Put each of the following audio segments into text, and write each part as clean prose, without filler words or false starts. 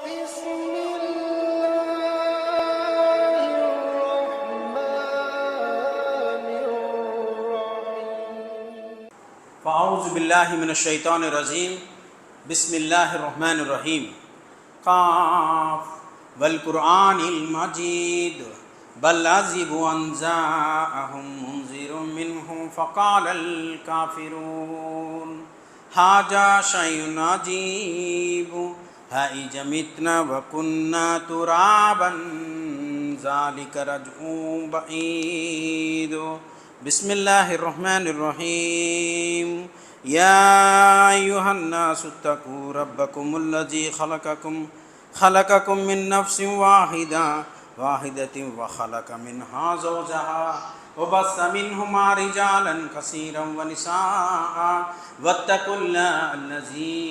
بسم الله الرحمن الرحيم. فأعوذ بالله من الشيطان الرجيم. بسم الله الرحمن الرحيم. قاف والقرآن المجيد بل عجبوا أن جاءهم منذر منهم فقال الكافرون هذا شيء عجيب أإذا متنا وكنا ترابا ذلك رجع بعيد. بسم الله الرحمن الرحيم. يا أيها الناس اتقوا ربكم الذي خلقكم من نفس واحدة وخلق منها زوجها وبث منهما رجالا كثيرا ونساء واتقوا الله الذي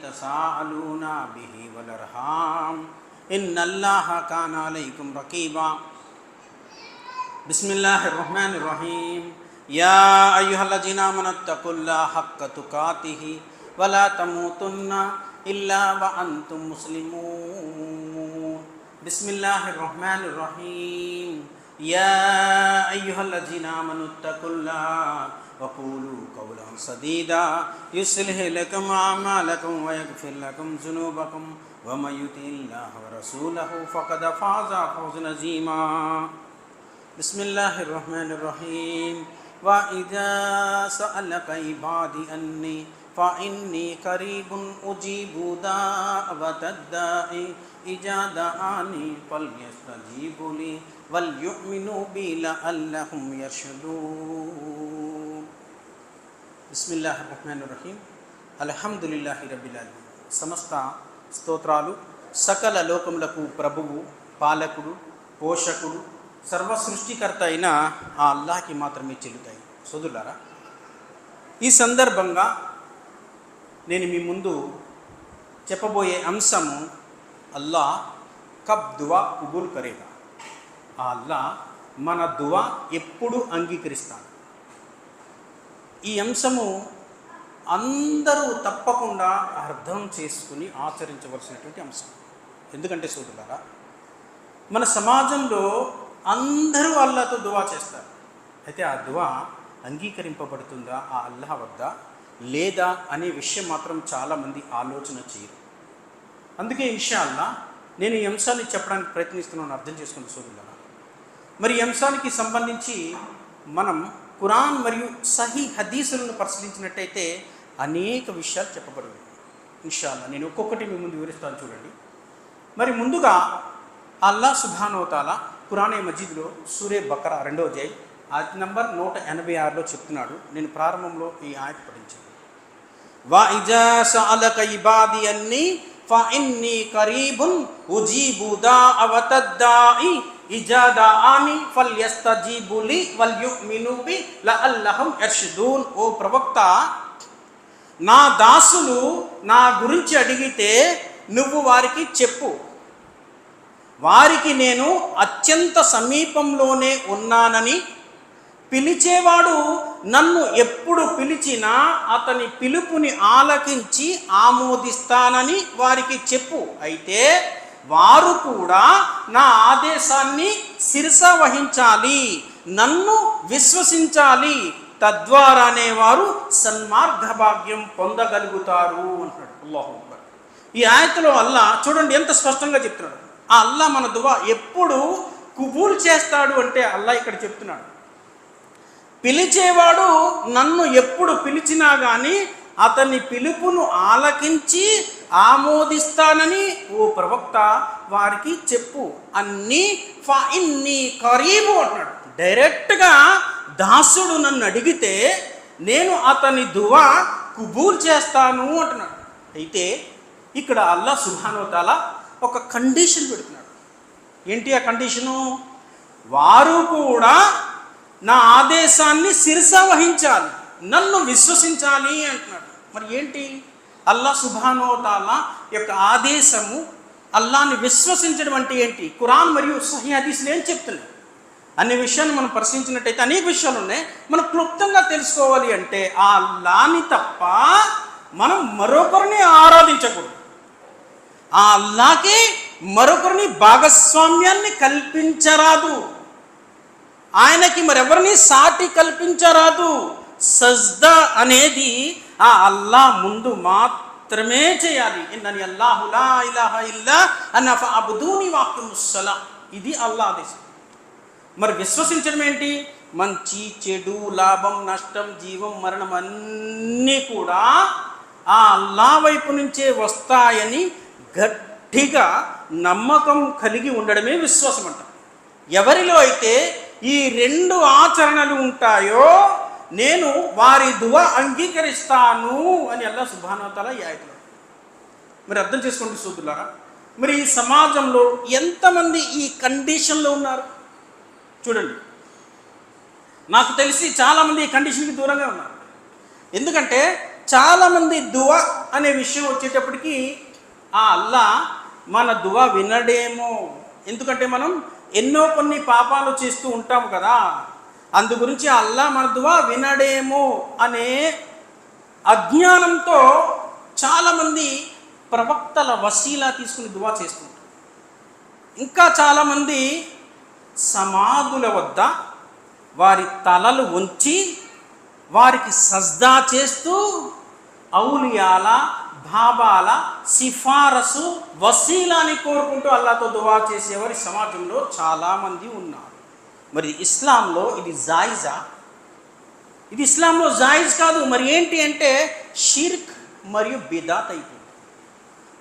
تساءلون به والأرحام إن الله كان عليكم رقيبا. بسم الله الرحمن الرحيم. يا أيها الذين آمنوا اتقوا الله حق تقاته ولا تموتن إلا وأنتم مسلمون. بسم الله الرحمن الرحيم. يا أيها الذين آمنوا اتقوا الله وقولوا قولا سديدا يصلح لكم أعمالكم ويغفر لكم ذنوبكم ومن يطع الله ورسوله فقد فاز فوزا عظيما. بسم الله الرحمن الرحيم. وإذا سألك عبادي أني فإني قريب أجيب دعوة الداعي إذا دعاني فليستجيبوا لي وليؤمنوا بي لعلهم يرشدون. بسم الله الرحمن الرحيم. الحمد لله رب العالمين. సమస్త స్తోత్రాలు సకల లోకములకు ప్రభువు, పాలకుడు, పోషకుడు, సర్వ సృష్టికర్త అయిన ఆ అల్లాహ్కి మాత్రమే చెల్లుతాయి. సోదరులారా, ఈ సందర్భంగా నేను మీ ముందు చెప్పబోయే అంశము అల్లా కబ్ దువా కుబూల్ కరేగా. ఆ అల్లా మన దువా ఎప్పుడు అంగీకరిస్తాడు. ఈ అంశము అందరూ తప్పకుండా అర్థం చేసుకుని ఆచరించవలసినటువంటి అంశం. ఎందుకంటే సోదరులారా, మన సమాజంలో అందరూ అల్లాతో దువా చేస్తారు. అయితే ఆ దువా అంగీకరింపబడుతుందా ఆ అల్లాహ్ వద్ద లేదా అనే విషయం మాత్రం చాలామంది ఆలోచన చేయరు. అందుకే ఇన్షాల్లా నేను ఈ అంశాన్ని చెప్పడానికి ప్రయత్నిస్తున్నాను. అర్థం చేసుకున్న సోదరులారా, మరి ఈ అంశానికి సంబంధించి మనం ఖురాన్ మరియు సహీ హదీసులను పరిశీలించినట్టయితే అనేక విషయాలు చెప్పబడినవి. ఇన్షాల్లా నేను ఒక్కొక్కటి మీ ముందు వివరిస్తాను. చూడండి. మరి ముందుగా అల్లాహ్ సుబ్హానహు వ తఆలా ఖురాన్ మజీద్లో సూరే బకరా 2వ అధ్యాయం ఆయత్ నంబర్ 186లో చెప్తున్నాడు. నేను ప్రారంభంలో ఈ ఆయత్ పఠించాను. వఇజా సఅలక ఇబాది అన్నీ ఫఇన్నీ కరీబున్ ఉజీబు దాఅవతద్దాయి ఇజా దఆని ఫల్యస్తజీబు లీ వల్యుమిను బి లఅల్లహుం యర్షుదూన్. ఓ ప్రవక్త, నా దాసులు నా గురించి అడిగితే నువ్వు వారికి చెప్పు, వారికి నేను అత్యంత సమీపంలోనే ఉన్నానని, పిలిచేవాడు నన్ను ఎప్పుడు పిలిచినా అతని పిలుపుని ఆలకించి ఆమోదిస్తానని వారికి చెప్పు. అయితే వారు కూడా నా ఆదేశాన్ని శిరస వహించాలి, నన్ను విశ్వసించాలి, తద్వారానే వారు సన్మార్గ భాగ్యం పొందగలుగుతారు అంటాడు. అల్లాహు అక్బర్. ఈ ఆయతలో అల్లా చూడండి ఎంత స్పష్టంగా చెప్తున్నాడు. ఆ అల్లా మన దువా ఎప్పుడు కుబూల్ చేస్తాడు అంటే అల్లా ఇక్కడ చెప్తున్నాడు, పిలిచేవాడు నన్ను ఎప్పుడు పిలిచినా కానీ అతని పిలుపును ఆలకించి ఆమోదిస్తానని ఓ ప్రవక్త వారికి చెప్పు. అన్నీ ఫఇన్నీ కరీబు అంటున్నాడు. డైరెక్ట్గా దాసుడు నన్ను అడిగితే నేను అతని దువా కుబూల్ చేస్తాను అంటున్నాడు. అయితే ఇక్కడ అల్లాహ్ సుబ్హానహు వ తఆలా ఒక కండిషన్ పెడుతున్నాడు. ఏంటి ఆ కండిషను? వారు కూడా నా ఆదేశాన్ని శిరస వహించాలి, నన్ను విశ్వసించాలి అంటున్నాడు. మరి ఏంటి అల్లాహ్ సుబ్హానహు వ తఆలా యొక్క ఆదేశము, అల్లాహ్ని విశ్వసించడం అంటే ఏంటి? ఖురాన్ మరియు సహీ హదీస్లు ఏం చెప్తున్నాయి అనే విషయాన్ని మనం పరిశీలించినట్టయితే అనేక విషయాలు ఉన్నాయి. మనం క్లుప్తంగా తెలుసుకోవాలి అంటే ఆ అల్లాహ్ని తప్ప మనం మరొకరిని ఆరాధించకూడదు. ఆ అల్లాకే మరొకరిని భాగస్వామ్యాన్ని కల్పించరాదు, ఆయనకి మరెవరిని సాటి కల్పించరాదు. సజ్దా అనేది ఆ అల్లా ముందు మాత్రమే చేయాలి. ఇన్నని అల్లాహు లా ఇలాహా ఇల్లా అన్న ఫఅబ్దుని వఅకిముస్సలా, ఇది అల్లా ఆదేశం. మరి విశ్వసించడం ఏంటి? మంచి చెడు, లాభం నష్టం, జీవం మరణం అన్నీ కూడా ఆ అల్లా వైపు నుంచే వస్తాయని గట్టిగా నమ్మకం కలిగి ఉండడమే విశ్వాసం అంట. ఎవరిలో అయితే ఈ రెండు ఆచరణలు ఉంటాయో నేను వారి దువా అంగీకరిస్తాను అని అల్లాహ్ సుబ్హానహు వ తఆలా ఈ ఆయతలో. మరి అర్థం చేసుకోండి సోదరులారా, మరి ఈ సమాజంలో ఎంతమంది ఈ కండిషన్లో ఉన్నారు చూడండి. నాకు తెలిసి చాలామంది ఈ కండిషన్కి దూరంగా ఉన్నారు. ఎందుకంటే చాలామంది దువా అనే విషయం వచ్చేటప్పటికి ఆ అల్లా మన దువా వినడేమో, ఎందుకంటే మనం ఎన్నో కొన్ని పాపాలు చేస్తూ ఉంటాం కదా, అందు గురించి అల్లా మన దువా వినడేమో అనే అజ్ఞానంతో చాలామంది ప్రవక్తల వసీలా తీసుకుని దువా చేస్తుంటారు. ఇంకా చాలామంది సమాధుల వద్ద వారి తలలు ఉంచి వారికి సజ్దా చేస్తూ ఔలియాల, బాబాల సిఫారసు, వసీలాని కోరుకుంటూ అల్లాతో దువా చేసేవారి సమాజంలో చాలామంది ఉన్నారు. మరి ఇస్లాంలో ఇది జాయిజా? ఇది ఇస్లాంలో జాయిజ్ కాదు. మరి ఏంటి అంటే షిర్క్ మరియు బిదాత్ అయిపోయింది.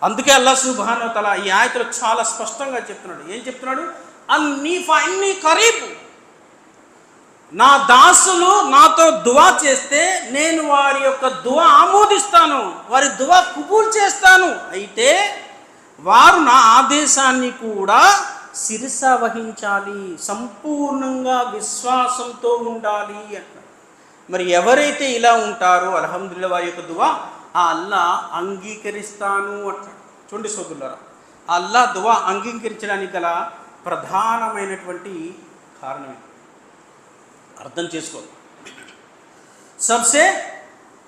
అందుకే అల్లాహ్ సుబ్హానహు వ తఆలా ఈ ఆయతలో చాలా స్పష్టంగా చెప్తున్నాడు. ఏం చెప్తున్నాడు? అన్నీ ఫఇన్నీ కరీబ్, నా దాసులు నాతో దువా చేస్తే నేను వారి యొక్క దువా ఆమోదిస్తాను, వారి దువా కుబూల్ చేస్తాను. అయితే వారు నా ఆదేశాన్ని కూడా శిరస వహించాలి, సంపూర్ణంగా విశ్వాసంతో ఉండాలి అంటారు. మరి ఎవరైతే ఇలా ఉంటారో అల్హమ్దులిల్లాహ్ వారి యొక్క దువా ఆ అల్లా అంగీకరిస్తాను అంటాడు. చూడండి సోదరులారా, ఆ అల్లా దువా అంగీకరించడానికి గల ప్రధానమైనటువంటి కారణం అర్థం చేసుకోండి. सबसे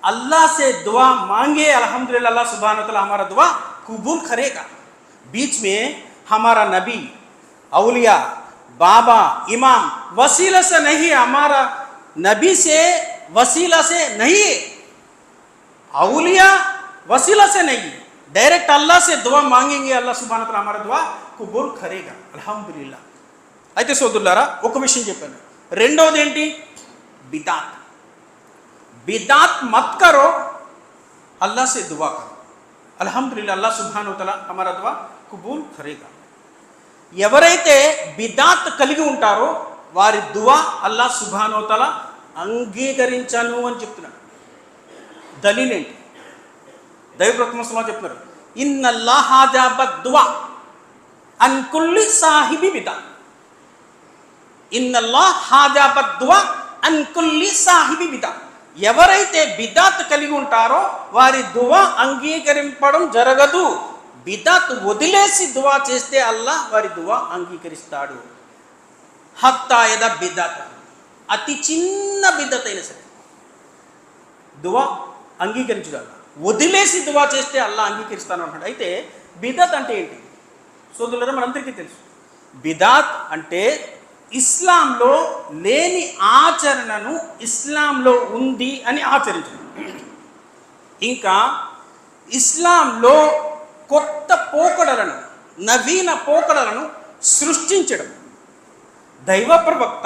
अल्लाह से दुआ मांगे, अल्हम्दुलिल्लाह अल्लाह सुब्हानहु व तआला हमारा दुआ कबूल करेगा. बीच में हमारा नबी, औलिया, बाबा, इमाम वसीला से नहीं, हमारा नबी से वसीला से नहीं, औलिया वसीला से नहीं, डायरेक्ट अल्लाह से दुआ मांगेंगे, अल्लाह सुब्हानहु व तआला हमारा दुआ कबूल करेगा अल्हम्दुलिल्लाह. అయితే సోదరులారా ఒక విషయం చెప్పాను. రెండోది ఏంటి? बिदात. बिदात मत करो, अल्लाह से दुआ करो. अल्हम्दुलिल्लाह अल्लाह सुब्हानहु व तआला हमारा दुआ कबूल करेगा. ఎవరైతే బిదాత్ కలిగి ఉంటారో వారి దువా అల్లాహ్ సుబ్హానహు వ తఆలా అంగీకరించను అని చెప్తున్నాడు. దలీల్ ఏంటి? దైవప్రవక్త ముహమ్మద్ చెప్తున్నారు, ఇన్నల్లాహ అజాబ దువా అన్ కుల్లి సాహిబి బిదాత్. ఇన్నల్లాహ్ హాజాబ దువా అన్ కుల్లి సాహిబి బిదాత్. ఎవరైతే బిదాత్ కలిగి ఉంటారో వారి దువా అంగీకరింపడం జరగదు. బిదాత్ వదిలేసి దువా చేస్తే అల్లాహ్ వారి దువా అంగీకరిస్తాడు. హత్తా యద బిదాత్, అతి చిన్న బిదత్ అయినా సరే దువా అంగీకరించగలరు. వదిలేసి దువా చేస్తే అల్లాహ్ అంగీకరిస్తాను అంటాడు. అయితే బిదత్ అంటే ఏంటి సోదరులారా? మనందరికీ తెలుసు. బిదాత్ అంటే ఇస్లాంలో లేని ఆచరణను ఇస్లాంలో ఉంది అని ఆచరించడం, ఇంకా ఇస్లాంలో కొత్త పోకడలను, నవీన పోకడలను సృష్టించడం. దైవ ప్రవక్త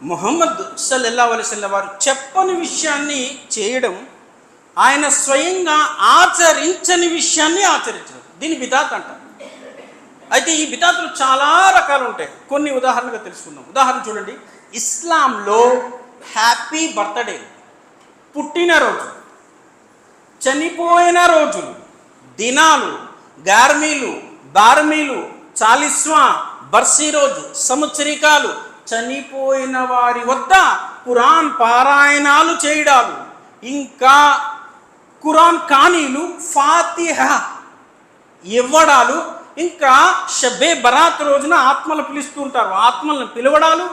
ముహమ్మద్ సల్లల్లాహు అలైహి వసల్లం వారు చెప్పని విషయాన్ని చేయడం, ఆయన స్వయంగా ఆచరించని విషయాన్ని ఆచరించడం, దీన్ని బిదాత్ అంటారు. అయితే ఈ బిదాతులు చాలా రకాలు ఉంటాయి. కొన్ని ఉదాహరణగా తెలుసుకుందాం. ఉదాహరణ చూడండి, ఇస్లాంలో హ్యాపీ బర్త్డే, పుట్టినరోజు, చనిపోయిన రోజులు, దినాలు, గార్మీలు, బార్మీలు, చాలిస్వా, బర్సీ రోజు, సంవత్సరికాలు, చనిపోయిన వారి వద్ద ఖురాన్ పారాయణాలు చేయడాలు, ఇంకా ఖురాన్ కానీలు, ఫాతిహా ఇవ్వడాలు, ఇంకా షబ్బే బరాత్ రోజున ఆత్మలు పిలుస్తూ ఉంటారు, ఆత్మలను పిలవడాలు,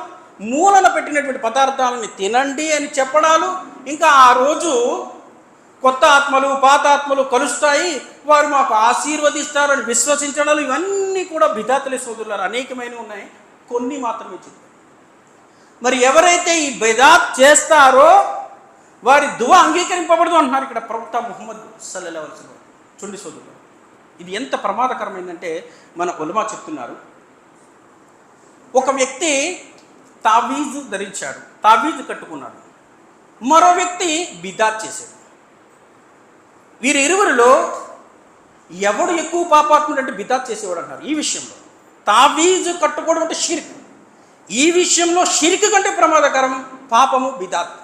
మూలన పెట్టినటువంటి పదార్థాలని తినండి అని చెప్పడాలు, ఇంకా ఆ రోజు కొత్త ఆత్మలు పాత ఆత్మలు కలుస్తాయి, వారు మాకు ఆశీర్వదిస్తారు అని విశ్వసించడాలు, ఇవన్నీ కూడా బిదాతులే సోదరులారా. అనేకమైనవి ఉన్నాయి, కొన్ని మాత్రమే చెప్పారు. మరి ఎవరైతే ఈ బిదాత్ చేస్తారో వారి దువా అంగీకరింపబడదు అంటున్నారు ఇక్కడ ప్రవక్త ముహమ్మద్ సల్లల్లాహు అలైహి వసల్లం. చూడండి సోదరులు, ఇది ఎంత ప్రమాదకరమైందంటే మన ఉలమా చెప్తున్నారు, ఒక వ్యక్తి తావీజు ధరించాడు, తావీజు కట్టుకున్నాడు, మరో వ్యక్తి బిదాత్ చేశాడు. వీరిరువురిలో ఎవడు ఎక్కువ పాపాత్ముడు అంటే బిదాత్ చేసేవాడు అంటారు. ఈ విషయంలో తావీజు కట్టుకోవడం అంటే షిర్క్, ఈ విషయంలో షిర్క్ కంటే ప్రమాదకరం పాపము బిదాత్.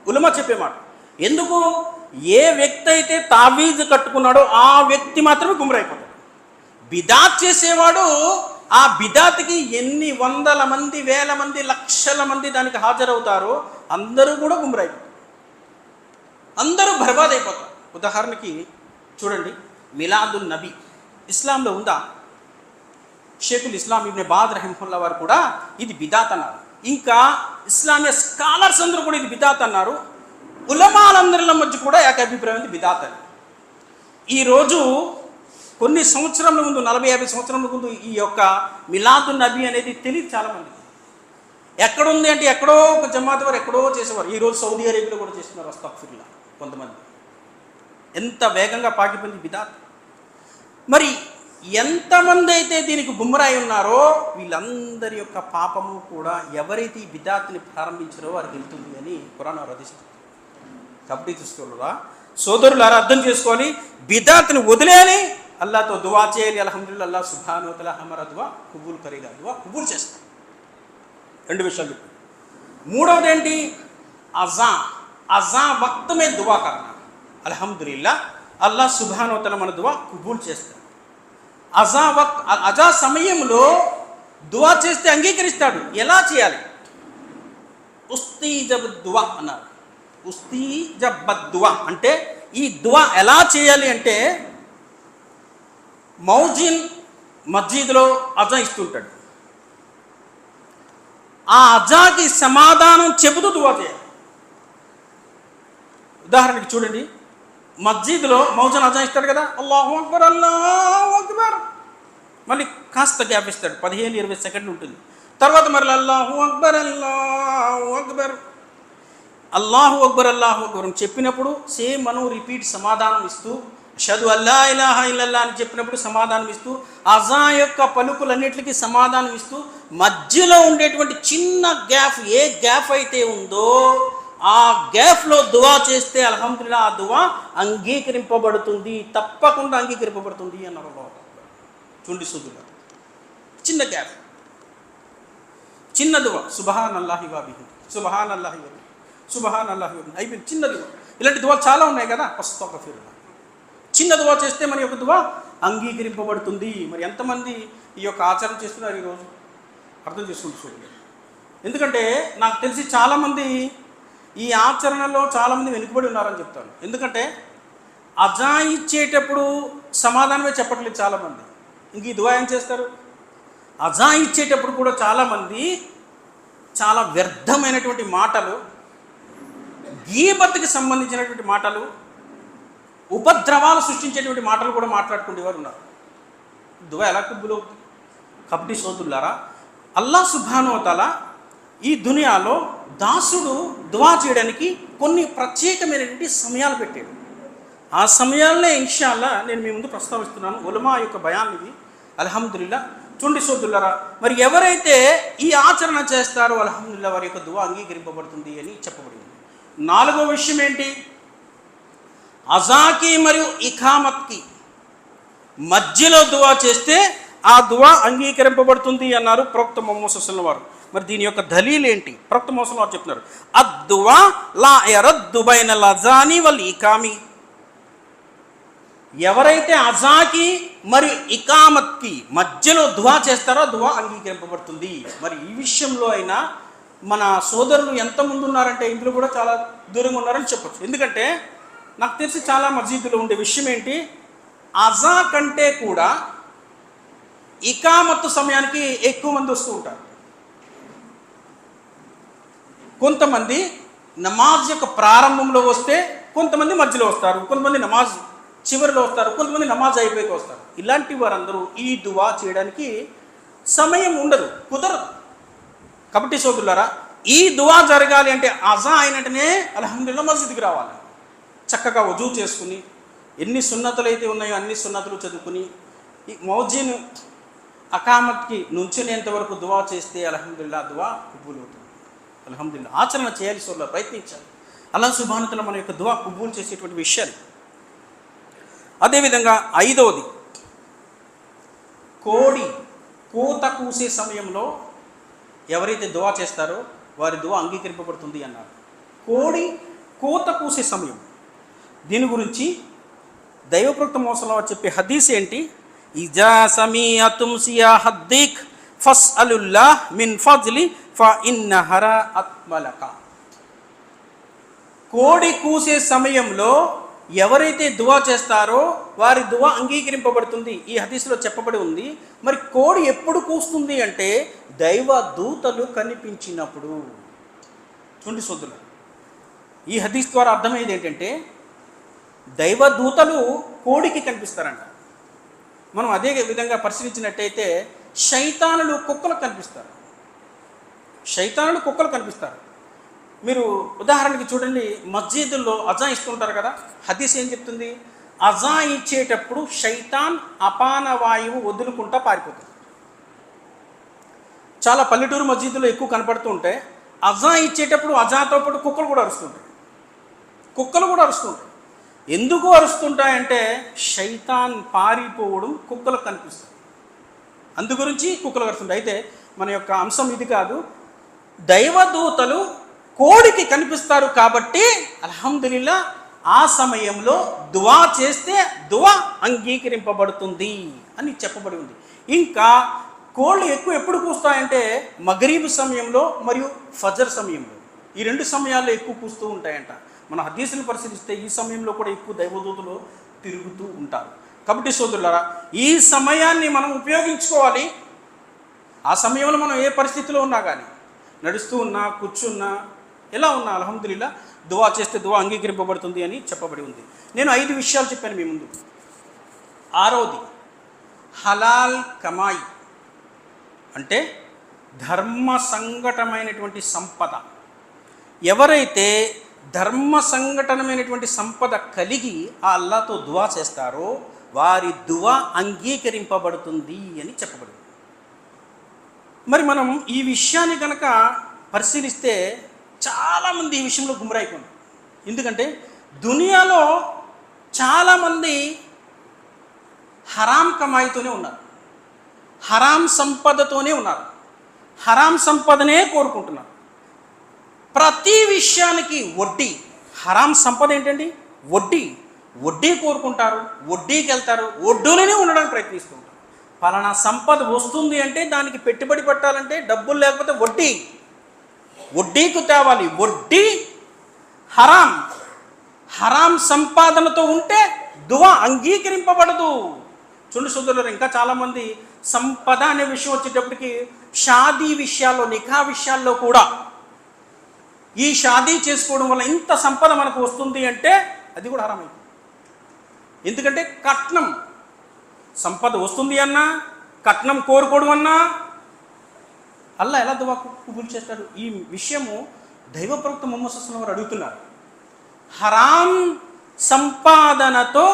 ఉలమా చెప్పే మాట. ఎందుకు? ఏ వ్యక్తి అయితే తావీజు కట్టుకున్నాడో ఆ వ్యక్తి మాత్రమే గుమ్రైపోతాడు. బిదాత్ చేసేవాడు ఆ బిదాత్కి ఎన్ని వందల మంది, వేల మంది, లక్షల మంది దానికి హాజరవుతారో అందరూ కూడా గుమ్రైపోతారు, అందరూ బర్బాద్ అయిపోతారు. ఉదాహరణకి చూడండి, మిలాదున్ నబీ ఇస్లాంలో ఉందా? షేఖుల్ ఇస్లాం ఇబ్నే బాజ్ రహిమహుల్లా వారు కూడా ఇది బిదాత్ అన్నారు. ఇంకా ఇస్లామియా స్కాలర్స్ అందరూ కూడా ఇది బిదాత్ అన్నారు. ఉలమాలందరిల మధ్య కూడా ఏకాభిప్రాయం ఉంది బిదాత్ అని. ఈరోజు కొన్ని సంవత్సరాల ముందు, 40-50 సంవత్సరాల ముందు ఈ యొక్క మిలాదున్ నబీ అనేది తెలియదు చాలామంది. ఎక్కడుంది అంటే ఎక్కడో ఒక జమాత్ వారు ఎక్కడో చేసేవారు. ఈరోజు సౌదీ అరేబియాలో కూడా చేస్తున్నారు అస్తగ్ఫిరుల్లాహ్ కొంతమంది. ఎంత వేగంగా పాకిపోయింది బిదాత్. మరి ఎంతమంది అయితే దీనికి గుమ్మరాయి ఉన్నారో వీళ్ళందరి యొక్క పాపము కూడా ఎవరైతే ఈ బిదాత్ని ప్రారంభించారో వారికి వెళ్తుంది అని ఖురాన్ హదీస్. కాబట్టి సోదరులారా అర్థం చేసుకోవాలి, బిదాత్ని వదిలేయాలి, అల్లాతో దువా చేయాలి. అల్హమ్దులిల్లాహ్, అల్లాహ్ సుబ్హానహు వ తఆలా హమారా దువా కబూల్ కరేగా, దువా కబూల్ చేస్తాం. 2 విషయాలు. మూడవది ఏంటి? అజా వక్త్ మే దువా కర్నా. అల్హమ్దులిల్లాహ్, అల్లాహ్ సుబ్హానహు వ తఆలా మన దువా కబూల్ చేస్తాడు. అజా సమయంలో దువా చేస్తే అంగీకరిస్తాడు. ఎలా చేయాలి? ఉస్తీజబ్ దువా అన్నారు. ఉస్తీజబ్ దువా అంటే ఈ దువా ఎలా చేయాలి అంటే, మౌజిన్ మస్జిద్లో అజా ఇస్తుంటాడు, ఆ అజాకి సమాధానం చెబుతూ దువా చేయాలి. ఉదాహరణకి చూడండి, మస్జిద్లో మౌజన్ అజా ఇస్తాడు కదా, అల్లాహు అక్బర్ అల్లాహు అక్బర్, మళ్ళీ కాస్త గ్యాప్ ఇస్తాడు, 15-20 సెకండ్లు ఉంటుంది. తర్వాత మళ్ళీ అల్లాహు అక్బర్ అల్లాహు అక్బర్, అల్లాహు అక్బర్ అల్లాహు అక్బర్ అని చెప్పినప్పుడు సేమ్ మనం రిపీట్ సమాధానం ఇస్తూ, అష్హదు అల్లా ఇలాహా ఇల్లల్లాహ్ అని చెప్పినప్పుడు సమాధానం ఇస్తూ, అజా యొక్క పలుకులన్నిటికీ సమాధానం ఇస్తూ, మధ్యలో ఉండేటువంటి చిన్న గ్యాప్, ఏ గ్యాప్ అయితే ఉందో ఆ గ్యాప్లో దువా చేస్తే అల్హమ్దులిల్లాహ్ ఆ దువా అంగీకరింపబడుతుంది, తప్పకుండా అంగీకరింపబడుతుంది అన్నారు. చూడండి సోదరులారా, చిన్న గ్యాప్, చిన్న దువా, సుబ్హానల్లాహి వ బిహమ్దిహి, సుబ్హానల్లాహి వ బిహమ్దిహి, సుబ్హానల్లాహి వ బిహమ్దిహి అయిపోయింది. చిన్న దువా. ఇలాంటి దువాలు చాలా ఉన్నాయి కదా. అస్తగ్ఫిరుల్లాహ్. చిన్న దువా చేస్తే మన యొక్క దువా అంగీకరింపబడుతుంది. మరి ఎంతమంది ఈ యొక్క ఆచరణ చేస్తున్నారు ఈరోజు? అర్థం చేసుకుంటూ చూడండి. ఎందుకంటే నాకు తెలిసి చాలామంది ఈ ఆచరణలో చాలామంది వెనుకబడి ఉన్నారని చెప్తాను. ఎందుకంటే అజా ఇచ్చేటప్పుడు సమాధానమే చెప్పట్లేదు చాలామంది. ఇంక ఈ దువా ఏం చేస్తారు? అజా ఇచ్చేటప్పుడు కూడా చాలామంది చాలా వ్యర్థమైనటువంటి మాటలు, గీబత్తుకి సంబంధించినటువంటి మాటలు, ఉపద్రవాలు సృష్టించేటువంటి మాటలు కూడా మాట్లాడుకునేవారు ఉన్నారు. దువా ఎలా కబూల్ అవుతుంది? కాబట్టి సోదరులారా, అల్లాహ్ సుబ్హానహు వ తఆలా ఈ దునియాలో దాసుడు దువా చేయడానికి కొన్ని ప్రత్యేకమైనటువంటి సమయాలు పెట్టాడు. ఆ సమయాలనే ఇన్షాల్లా నేను మీ ముందు ప్రస్తావిస్తున్నాను. ఉలమా యొక్క బయాన్ ఇది. అల్హమ్దులిల్లాహ్. చూడండి సోదరులారా, మరి ఎవరైతే ఈ ఆచరణ చేస్తారో అల్హమ్దులిల్లాహ్ వారి యొక్క దువా అంగీకరింపబడుతుంది అని చెప్పబడింది. 4వ విషయం ఏంటి? అజాకి మరియు ఇఖామత్కి మధ్యలో దువా చేస్తే ఆ దువా అంగీకరింపబడుతుంది అన్నారు ప్రవక్త ముహమ్మద్ సల్లల్లాహు అలైహి వసల్లం వారు. మరి దీని యొక్క దలీల్ ఏంటి? ప్రవక్త ముహమ్మద్ సల్లల్లాహు అలైహి వసల్లం చెప్తున్నారు, అద్దువా లా యరద్దు బైనల్ అజాని వల్ ఇకామి. ఎవరైతే అజాకి మరియు ఇకామత్కి మధ్యలో దువా చేస్తారో దువా అంగీకరింపబడుతుంది. మరి ఈ విషయంలో అయినా మన సోదరులు ఎంతమంది ఉన్నారంటే ఇందులో కూడా చాలా దూరంగా ఉన్నారని చెప్పచ్చు. ఎందుకంటే నాకు తెలిసి చాలా మస్జిద్లో ఉండే విషయం ఏంటి, అజా కంటే కూడా ఇకామత్తు సమయానికి ఎక్కువ మంది వస్తూ ఉంటారు. కొంతమంది నమాజ్ యొక్క ప్రారంభంలో వస్తే కొంతమంది మధ్యలో వస్తారు, కొంతమంది నమాజ్ చివరిలో వస్తారు, కొంతమంది నమాజ్ అయిపోయాక వస్తారు. ఇలాంటి వారందరూ ఈ దువా చేయడానికి సమయం ఉండదు, కుదరదు. కాబట్టి సోదరులారా, ఈ దువా జరగాలి అంటే అజా అయినట్టునే అల్హమ్దులిల్లాహ్ మస్జిద్కి రావాలి. చక్కగా వజూ చేసుకుని ఎన్ని సున్నతులు అయితే ఉన్నాయో అన్ని సున్నతులు చదువుకుని ఈ మౌజిన్ అకామత్కి నుంచునేంత వరకు దువా చేస్తే అల్హమ్దులిల్లాహ్ దువా కబూల్ అవుతుంది. అల్హమ్దులిల్లాహ్ ఆచరణ చేయాలి సోదరులారా, ప్రయత్నించాలి. అల్లాహ్ సుబ్హానహు వ తఆలా మన యొక్క దువా కబూల్ చేసేటువంటి విషయాలు. అదేవిధంగా 5వది, కోడి కూత కూసే సమయంలో ఎవరైతే దువా చేస్తారో వారి దువా అంగీకరింపబడుతుంది అన్నారు. కోడి కూత కూసే సమయం, దీని గురించి దైవప్రవక్త మోసలో చెప్పే హదీస్ ఏంటి? ఇజా సమీఅతుమ్ సియాహద్దిక్ ఫస్అలుల్లాహ్ మిన్ ఫజ్లి ఫఇన్నహరా అత్మలక. కోడి కూసే సమయంలో ఎవరైతే దువా చేస్తారో వారి దువా అంగీకరింపబడుతుంది. ఈ హదీస్లో చెప్పబడి ఉంది. మరి కోడి ఎప్పుడు కూస్తుంది అంటే దైవ దూతలు కనిపించినప్పుడు. చూడండి సోదరులు, ఈ హదీస్ ద్వారా అర్థమయ్యేది ఏంటంటే దైవ దూతలు కోడికి కనిపిస్తారంట. మనం అదే విధంగా పరిశీలించినట్టయితే శైతానులు కుక్కలకు కనిపిస్తారు. శైతానులు కుక్కలు కనిపిస్తారు. మీరు ఉదాహరణకి చూడండి, మస్జిదుల్లో అజా ఇస్తుంటారు కదా, హదీస్ ఏం చెప్తుంది? అజా ఇచ్చేటప్పుడు శైతాన్ అపాన వాయువు వదులుకుంటా పారిపోతుంది. చాలా పల్లెటూరు మస్జిదుల్లో ఎక్కువ కనపడుతూ ఉంటాయి. అజా ఇచ్చేటప్పుడు అజాతో పాటు కుక్కలు కూడా అరుస్తుంటాయి. ఎందుకు అరుస్తుంటాయంటే శైతాన్ పారిపోవడం కుక్కలకు కనిపిస్తుంది, అందు గురించి కుక్కలు అరుస్తుంటాయి. అయితే మన యొక్క అంశం ఇది కాదు. దైవదూతలు కోడికి కనిపిస్తారు కాబట్టి అల్హమ్దులిల్లాహ్ ఆ సమయంలో దువా చేస్తే దువా అంగీకరింపబడుతుంది అని చెప్పబడి ఉంది. ఇంకా కోళ్ళు ఎప్పుడు కూస్తాయంటే మగరీబ్ సమయంలో మరియు ఫజర్ సమయంలో, ఈ 2 సమయాల్లో ఎక్కువ కూస్తూ ఉంటాయంట. మన హదీసులు పరిశీలిస్తే ఈ సమయంలో కూడా ఎక్కువ దైవదూతలు తిరుగుతూ ఉంటారు. కాబట్టి సోదరులారా, ఈ సమయాన్ని మనం ఉపయోగించుకోవాలి. ఆ సమయంలో మనం ఏ పరిస్థితిలో ఉన్నా కానీ, నడుస్తూ ఉన్నా, కూర్చున్నా, ఎలా ఉన్నా అల్హమ్దులిల్లాహ్ దువా చేస్తే దువా అంగీకరింపబడుతుంది అని చెప్పబడి ఉంది. నేను 5 విషయాలు చెప్పాను మీ ముందు. 6వది హలాల్ కమాయి, అంటే ధర్మ సంఘటమైనటువంటి సంపద. ఎవరైతే ధర్మ సంఘటనమైనటువంటి సంపద కలిగి ఆ అల్లాహ్తో దువా చేస్తారో వారి దువా అంగీకరింపబడుతుంది అని చెప్పబడింది. మరి మనం ఈ విషయాన్ని కనుక పరిశీలిస్తే చాలామంది ఈ విషయంలో గుమ్రైపోయినారు. ఎందుకంటే దునియాలో చాలామంది హరాం కమాయితోనే ఉన్నారు, హరాం సంపదతోనే ఉన్నారు, హరాం సంపదనే కోరుకుంటున్నారు. ప్రతి విషయానికి వడ్డీ. హరాం సంపద ఏంటండి? వడ్డీ కోరుకుంటారు, వడ్డీకి వెళ్తారు, వడ్డీలోనే ఉండడానికి ప్రయత్నిస్తూ ఉంటారు. ఫలానా సంపద వస్తుంది అంటే దానికి పెట్టుబడి పెట్టాలంటే డబ్బులు లేకపోతే వడ్డీకి తేవాలి. వడ్డీ హరాం సంపాదనతో ఉంటే దువా అంగీకరింపబడదు. చూడండి సోదరులు, ఇంకా చాలామంది సంపద అనే విషయం వచ్చేటప్పటికి షాదీ విషయాల్లో, నిఖా విషయాల్లో కూడా ఈ షాదీ చేసుకోవడం వల్ల ఇంత సంపద మనకు వస్తుంది అంటే అది కూడా హరామైంది. ఎందుకంటే కట్నం, సంపద వస్తుంది అన్నా, కట్నం కోరుకోవడం అన్నా అల్లా ఎలా దువా కబూల్ చేస్తాడు? ఈ విషయము దైవ ప్రవక్త ముహమ్మద్ సల్లల్లాహు అలైహి వసల్లం అడుగుతున్నారు. హరాం సంపాదనతో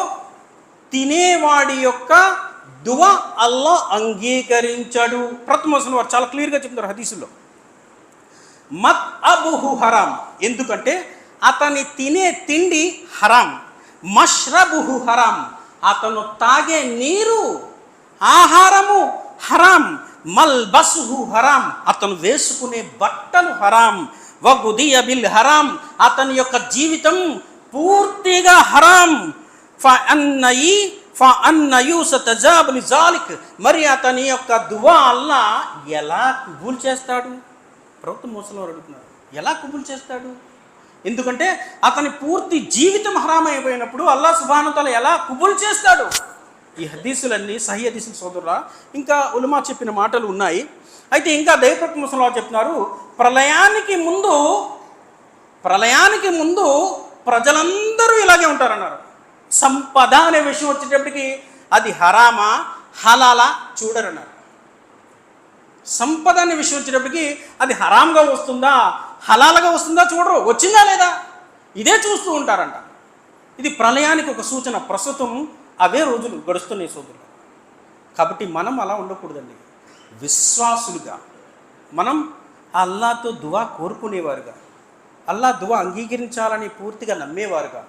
తినేవాడి యొక్క దువా అల్లా అంగీకరించడు. ప్రవక్త ముహమ్మద్ సల్లల్లాహు అలైహి వసల్లం చాలా క్లియర్గా చెప్తున్నారు హదీసుల్లో, మత్ అబుహు హరాం, ఎందుకంటే అతని తినే తిండి హరాం. మష్రబుహు హరాం, అతను తాగే నీరు, ఆహారము హరాం. మల్బసుహు హరాం, అతను వేసుకునే బట్టలు హరాం. వగుదియ బిల్ హరాం, అతని యొక్క జీవితం పూర్తిగా హరాం. మరి అతని యొక్క దువా అల్లా ఎలా కబూల్ చేస్తాడు? ప్రవక్త మోసలో అడుగుతున్నారు, ఎలా కబూల్ చేస్తాడు? ఎందుకంటే అతని పూర్తి జీవితం హరాం అయిపోయినప్పుడు అల్లాహ్ సుబ్హానహు వ తఆలా ఎలా కబూల్ చేస్తాడు? ఈ హదీసులన్నీ సహీ హదీసులు సోదరులా. ఇంకా ఉలమా చెప్పిన మాటలు ఉన్నాయి. అయితే ఇంకా దైవప్రవక్త చెప్తున్నారు, ప్రళయానికి ముందు ప్రజలందరూ ఇలాగే ఉంటారన్నారు. సంపద అనే విషయం వచ్చేటప్పటికి అది హరామా హలాలా చూడరన్నారు. సంపద అనే విషయం వచ్చేటప్పటికి అది హరాంగా వస్తుందా హలాలుగా వస్తుందా చూడరు, వచ్చిందా లేదా ఇదే చూస్తూ ఉంటారంట. ఇది ప్రళయానికి ఒక సూచన. ప్రస్తుతం అవే రోజులు గడుస్తున్నాయి సోదరులు. కాబట్టి మనం అలా ఉండకూడదండి. విశ్వాసులుగా మనం అల్లాతో దువా కోరుకునేవారుగా, అల్లా దువా అంగీకరించాలని పూర్తిగా నమ్మేవారుగా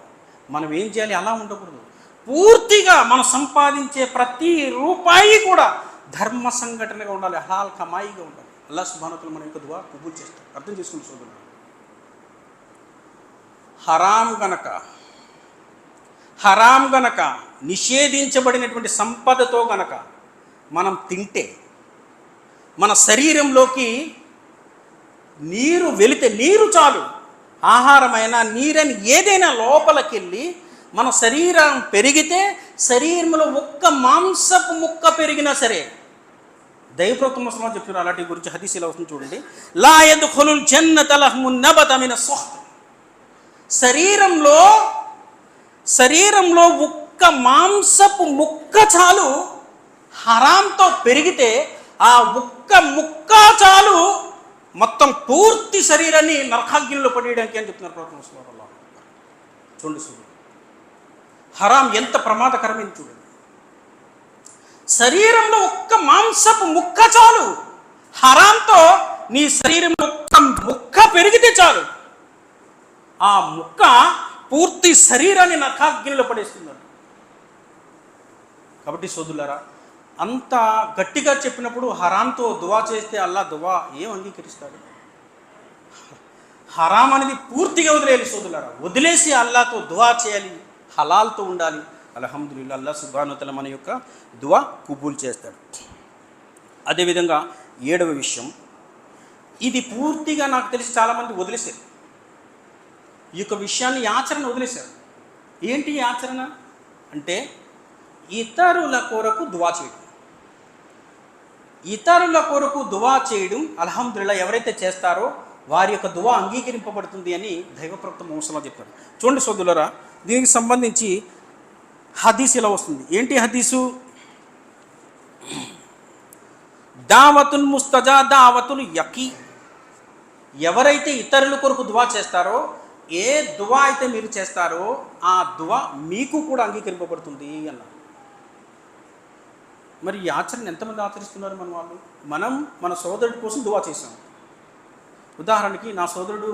మనం ఏం చేయాలి? అలా ఉండకూడదు. పూర్తిగా మనం సంపాదించే ప్రతి రూపాయి కూడా ధర్మ సంఘటనగా ఉండాలి, హలాల్ కమాయిగా ఉండాలి. అల్లా సుబ్హానహు వ తఆలా మన యొక్క దువా కబూల్ చేస్తాడు. అర్థం చేసుకుని సోదరులు, హరాం గనక నిషేధించబడినటువంటి సంపదతో గనక మనం తింటే, మన శరీరంలోకి నీరు వెళితే, నీరు చాలు, ఆహారమైన నీరని ఏదైనా లోపలికి వెళ్ళి మన శరీరం పెరిగితే, శరీరంలో ఒక్క మాంసపు ముక్క పెరిగినా సరే, దైవప్రవక్త ముహమ్మద్ చెప్తున్నారు అలాంటి గురించి. హదీస్ ఇలా వస్తుంది చూడండి, లా యద్ఖులుల్ జన్నత లహ్మున్ నబత మిన సుహ్త్. శరీరంలో ఒక్క మాంసపు ముక్క చాలు హరాంతో పెరిగితే, ఆ ఒక్క ముక్క చాలు మొత్తం పూర్తి శరీరాన్ని నరకాగ్నిలో పడేయడానికి అని చెప్తున్నారు ప్రవక్త ముహమ్మద్. చూడండి చూడండి, హరాం ఎంత ప్రమాదకరమైంది చూడండి. శరీరంలో ఒక్క మాంసపు ముక్క చాలు, హరాంతో నీ శరీరంలో ఒక్క ముక్క పెరిగితే చాలు, ఆ ముక్క పూర్తి శరీరాన్ని నరకాగ్నిలో పడేస్తున్నారు. కాబట్టి సోదరులారా, అంత గట్టిగా చెప్పినప్పుడు హరాంతో దువా చేస్తే అల్లా దువా ఏం అంగీకరిస్తాడు? హరాం అనేది పూర్తిగా వదిలేయాలి సోదరులారా. వదిలేసి అల్లాతో దువా చేయాలి, హలాల్తో ఉండాలి. అల్హమ్దులిల్లాహ్, అల్లా సుబ్హానహు వ తఆలా మన యొక్క దువా కబూల్ చేస్తాడు. అదేవిధంగా 7వ విషయం, ఇది పూర్తిగా నాకు తెలిసి చాలామంది వదిలేశారు. ఈ యొక్క విషయాన్ని, ఆచరణ వదిలేశారు. ఏంటి ఈ ఆచరణ అంటే, ఇతరుల కొరకు దువా చేయడం. ఇతరుల కొరకు దువా చేయడం అల్హమ్దులిల్లాహ్ ఎవరైతే చేస్తారో వారి యొక్క దువా అంగీకరింపబడుతుంది అని దైవప్రవక్త ముహమ్మద్ చెప్పారు. చూడండి సోదరులారా, దీనికి సంబంధించి హదీస్ ఇలా వస్తుంది. ఏంటి హదీసు? దావతుల్ ముస్తజా దావతుల్ యకీ. ఎవరైతే ఇతరుల కొరకు దువా చేస్తారో, ఏ దువా అయితే మీరు చేస్తారో ఆ దువా మీకు కూడా అంగీకరింపబడుతుంది అన్నారు. మరి ఈ ఆచరణ ఎంతమంది ఆచరిస్తున్నారు మన వాళ్ళు? మనం మన సోదరుడి కోసం దువా చేశాం. ఉదాహరణకి, నా సోదరుడు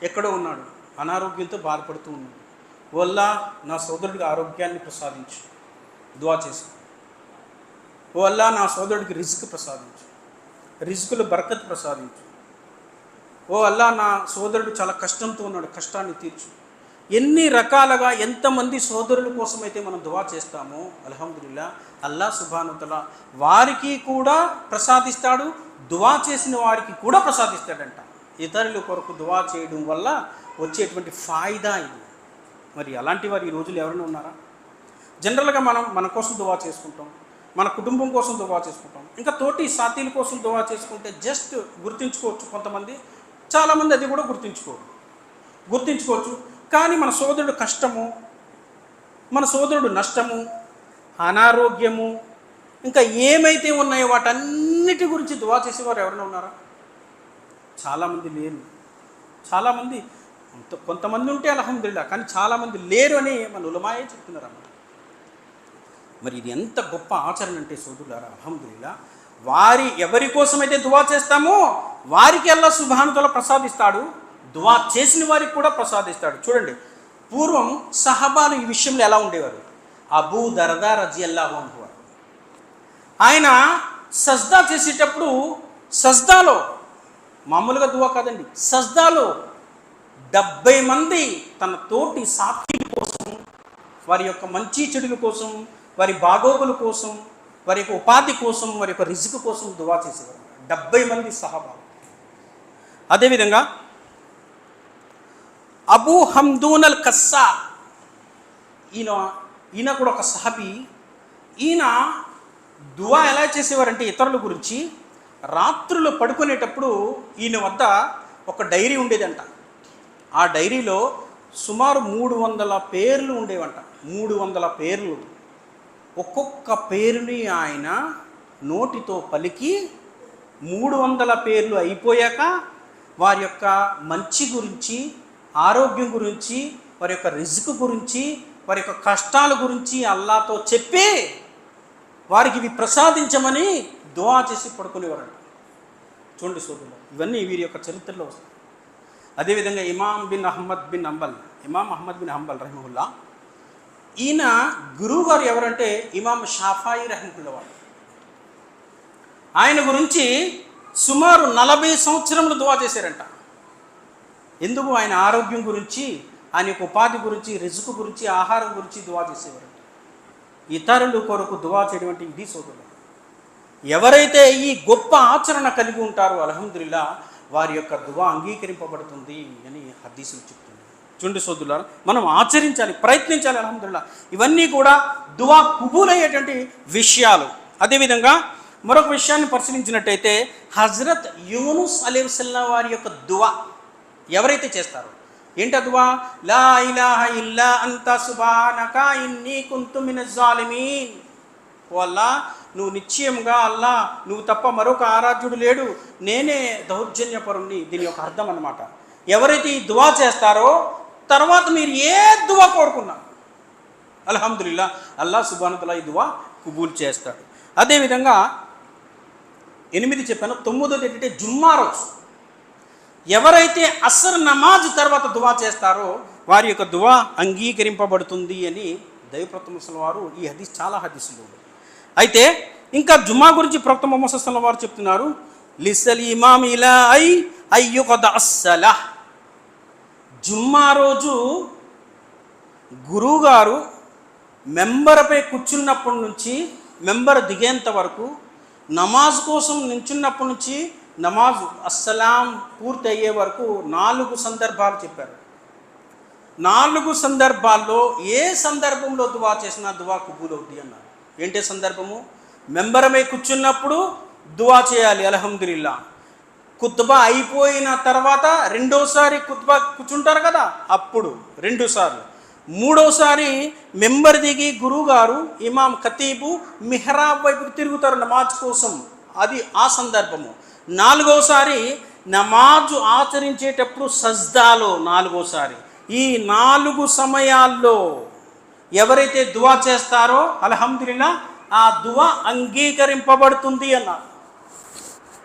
ఎక్కడో ఉన్నాడు, అనారోగ్యంతో బాధపడుతూ ఉన్నాడు. వల్ల నా సోదరుడికి ఆరోగ్యాన్ని ప్రసాదించు, దువా చేశాం. వల్ల నా సోదరుడికి రిజ్క్ ప్రసాదించు, రిజ్కులు బరకత్ ప్రసాదించు. ఓ అల్లా, నా సోదరుడు చాలా కష్టంతో ఉన్నాడు, కష్టాన్ని తీర్చు. ఎన్ని రకాలుగా ఎంతమంది సోదరుల కోసం అయితే మనం దువా చేస్తామో అల్హమ్దులిల్లాహ్ అల్లా సుబ్హానహు వ తఆలా వారికి కూడా ప్రసాదిస్తాడు, దువా చేసిన వారికి కూడా ప్రసాదిస్తాడంట. ఇతరుల కొరకు దువా చేయడం వల్ల వచ్చేటువంటి ఫాయిదా ఇది. మరి అలాంటి వారు ఈ రోజులు ఎవరైనా ఉన్నారా? జనరల్గా మనం మన కోసం దువా చేసుకుంటాం, మన కుటుంబం కోసం దువా చేసుకుంటాం, ఇంకా తోటి సాతీల కోసం దువా చేసుకుంటే జస్ట్ గుర్తించుకోవచ్చు కొంతమంది, చాలామంది అది కూడా గుర్తించుకోవచ్చు. కానీ మన సోదరుడు కష్టము, మన సోదరుడు నష్టము, అనారోగ్యము, ఇంకా ఏమైతే ఉన్నాయో వాటన్నిటి గురించి దువా చేసేవారు ఎవరైనా ఉన్నారా? చాలామంది లేరు. చాలామంది, కొంతమంది ఉంటే అల్హమ్దులిల్లాహ్, కానీ చాలామంది లేరు అని మన ఉలమాయే చెప్తున్నారు అన్నమాట. మరి ఇది ఎంత గొప్ప ఆచరణ అంటే సోదరులారా, అల్హమ్దులిల్లాహ్ ఎవరి కోసమైతే దువా చేస్తామో వారికి అల్లాహ్ సుబ్హానహు వ తఆలా ప్రసాదిస్తాడు, దువా చేసిన వారికి కూడా ప్రసాదిస్తాడు. చూడండి, పూర్వం సహబాలు ఈ విషయంలో ఎలా ఉండేవారు? అబూ దర్దా రజియల్లాహు అన్హు, ఆయన సజ్దా చేసేటప్పుడు, సజ్దాలో మామూలుగా దువా కాదండి, సజ్దాలో 70 మంది తన తోటి సాక్షుల కోసం, వారి యొక్క మంచి చెడుల కోసం, వారి బాగోగుల కోసం, వారి యొక్క ఉపాధి కోసం, వారి యొక్క రిజ్క్ కోసం దువా చేసేవారు 70 మంది సహాబాలు. అదేవిధంగా అబూ హమ్దూన్ అల్ కస్సా, ఈయన కూడా ఒక సహాబీ. ఈయన దువా ఎలా చేసేవారంటే ఇతరుల గురించి, రాత్రులు పడుకునేటప్పుడు ఈయన వద్ద ఒక డైరీ ఉండేదంట. ఆ డైరీలో సుమారు 300 పేర్లు ఉండేవంట. 300 పేర్లు. ఒక్కొక్క పేరుని ఆయన నోటితో పలికి 300 పేర్లు అయిపోయాక వారి యొక్క మంచి గురించి, ఆరోగ్యం గురించి, వారి యొక్క రిజ్క్ గురించి, వారి యొక్క కష్టాల గురించి అల్లాతో చెప్పి వారికి ఇవి ప్రసాదించమని దుఆ చేసి పడుకునేవారంట. చూడండి సోదరులు, ఇవన్నీ వీరి యొక్క చరిత్రలో వస్తాయి. అదేవిధంగా ఇమాం అహ్మద్ బిన్ హంబల్ రహిమహుల్లా, ఈయన గురువు గారు ఎవరంటే ఇమాం షాఫాయి రహిమహుల్లా వారు. ఆయన గురించి సుమారు 40 సంవత్సరములు దుఆ చేశారంట. ఎందుకు? ఆయన ఆరోగ్యం గురించి, ఆయన యొక్క ఉపాధి గురించి, రిజ్క్ గురించి, ఆహారం గురించి దుఆ చేసేవారంట. ఇతరుల కొరకు దుఆ చేయడం అంటే ఇది సోదరులు. ఎవరైతే ఈ గొప్ప ఆచరణ కలిగి ఉంటారో అల్హమ్దులిల్లా వారి యొక్క దుఆ అంగీకరింపబడుతుంది అని హదీసులు చెప్తుంది. చూడండి సోదరులారా, మనం ఆచరించాలి, ప్రయత్నించాలి. అల్హమ్దులిల్లా ఇవన్నీ కూడా దుఆ కుబూల్ అయ్యేటువంటి విషయాలు. అదేవిధంగా మరొక విషయాన్ని పరిశీలించినట్టయితే హజరత్ యూనుస్ అలైహిస్సలాం వారి యొక్క దుఆ ఎవరైతే చేస్తారో, ఏంటి దుఆ? లా ఇలాహ ఇల్లా అంత సుబ్హానక ఇన్నీ కుంతు మినజ్ జాలిమీన్. ఓ అల్లా, నువ్వు నిశ్చయంగా అల్లా, నువ్వు తప్ప మరొక ఆరాధ్యుడు లేడు, నేనే దౌర్జన్యపరుణ్ణి. దీని యొక్క అర్థం అన్నమాట. ఎవరైతే ఈ దుఆ చేస్తారో తర్వాత మీరు ఏ దుఆ కోరుకున్నా అల్హమ్దులిల్లా అల్లా సుబ్హానహు వ తఆలా ఈ దుఆ కుబూల్ చేస్తాడు. అదేవిధంగా 8 చెప్పాను. 9ది ఏంటంటే జుమ్మా రోజు ఎవరైతే అస్ర్ నమాజ్ తర్వాత దుఆ చేస్తారో వారి యొక్క దుఆ అంగీకరింపబడుతుంది అని దైవప్రవక్త ముహమ్మద్ వారు ఈ హదీస్ చాలా హదీసులు. అయితే ఇంకా జుమ్మా గురించి ప్రవక్త ముహమ్మద్ సల్లల్లాహు అలైహి వసల్లం వారు చెప్తున్నారు, లిసల్ ఇమామ్ ఇలా అయ్యుకద అస్సలా. జుమ్మా రోజు గురువుగారు మెంబర్పై కూర్చున్నప్పటి నుంచి మెంబర్ దిగేంత వరకు, నమాజ్ కోసం నించున్నప్పటి నుంచి నమాజ్ అస్సలాం పూర్తి అయ్యే వరకు 4 సందర్భాలు చెప్పారు. 4 సందర్భాల్లో ఏ సందర్భంలో దుఆ చేసినా దుఆ కుబూల్ అవుద్ది అన్నారు. ఏంటి సందర్భము? మెంబరమై కూర్చున్నప్పుడు దుఆ చేయాలి అల్హమ్దులిల్లా. ఖుత్బా అయిపోయిన తర్వాత రెండోసారి ఖుత్బా కూర్చుంటారు కదా, అప్పుడు 2 సార్లు. మూడోసారి మెంబర్ దిగి గురువుగారు ఇమాం ఖతీబు మిహ్రాబ్ వైపుకి తిరుగుతారు నమాజ్ కోసం, అది ఆ సందర్భము. 4వసారి నమాజు ఆచరించేటప్పుడు సజ్దాలో 4వసారి. ఈ 4 సమయాల్లో ఎవరైతే దుఆ చేస్తారో అల్హమ్దులిల్లా ఆ దుఆ అంగీకరింపబడుతుంది అన్నారు.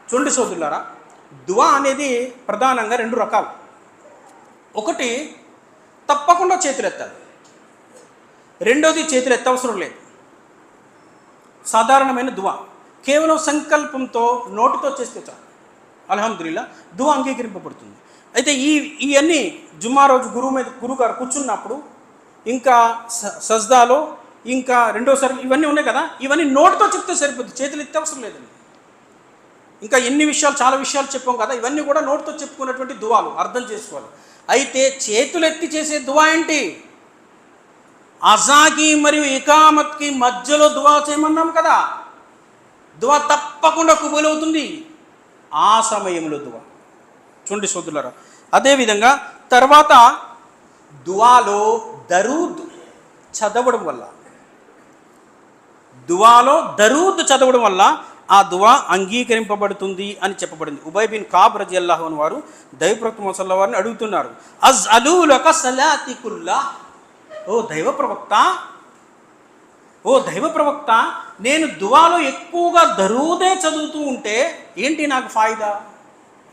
చూడండి సోదరులారా, దుఆ అనేది ప్రధానంగా 2 రకాలు. ఒకటి తప్పకుండా చేతులు ఎత్తాలి, రెండోది చేతులు ఎత్తవసరం లేదు. సాధారణమైన దుఆ కేవలం సంకల్పంతో నోటితో చేస్తే చాలు, అల్హమ్దులిల్లా దుఆ అంగీకరింపబడుతుంది. అయితే ఇవన్నీ జుమ్మా రోజు గురువుగారు కూర్చున్నప్పుడు, ఇంకా సజ్దాలో, ఇంకా రెండోసారి ఇవన్నీ ఉన్నాయి కదా, ఇవన్నీ నోటితో చెప్తే సరిపోతుంది, చేతులు ఎత్తే అవసరం లేదండి. ఇంకా ఎన్ని విషయాలు, చాలా విషయాలు చెప్పాం కదా, ఇవన్నీ కూడా నోటితో చెప్పుకున్నటువంటి దువాలు అర్థం చేసుకోవాలి. అయితే చేతులు ఎత్తి చేసే దువా ఏంటి? అజాకి మరియు ఇకామత్కి మధ్యలో దువా చేయమన్నాం కదా, దువా తప్పకుండా కుబూల్ అవుతుంది ఆ సమయంలో దువా. చూడండి సోదరులారా, అదేవిధంగా తర్వాత దువాలో దరూద్ చదవడం వల్ల, దువాలో దరూద్ చదవడం వల్ల ఆ దువా అంగీకరింపబడుతుంది అని చెప్పబడింది. ఉబయ్ బిన్ కాబ్ రజియల్లాహు అన్హు వారు దైవప్రవక్త ముహమ్మద్ సల్లల్లాహు అలైహి వసల్లం వారిని అడుగుతున్నారు, అజ్అలులక సలాతికుల్లా, ఓ దైవ ప్రవక్త, నేను దువాలో ఎక్కువగా దరూదే చదువుతూ ఉంటే ఏంటి నాకు ఫాయిదా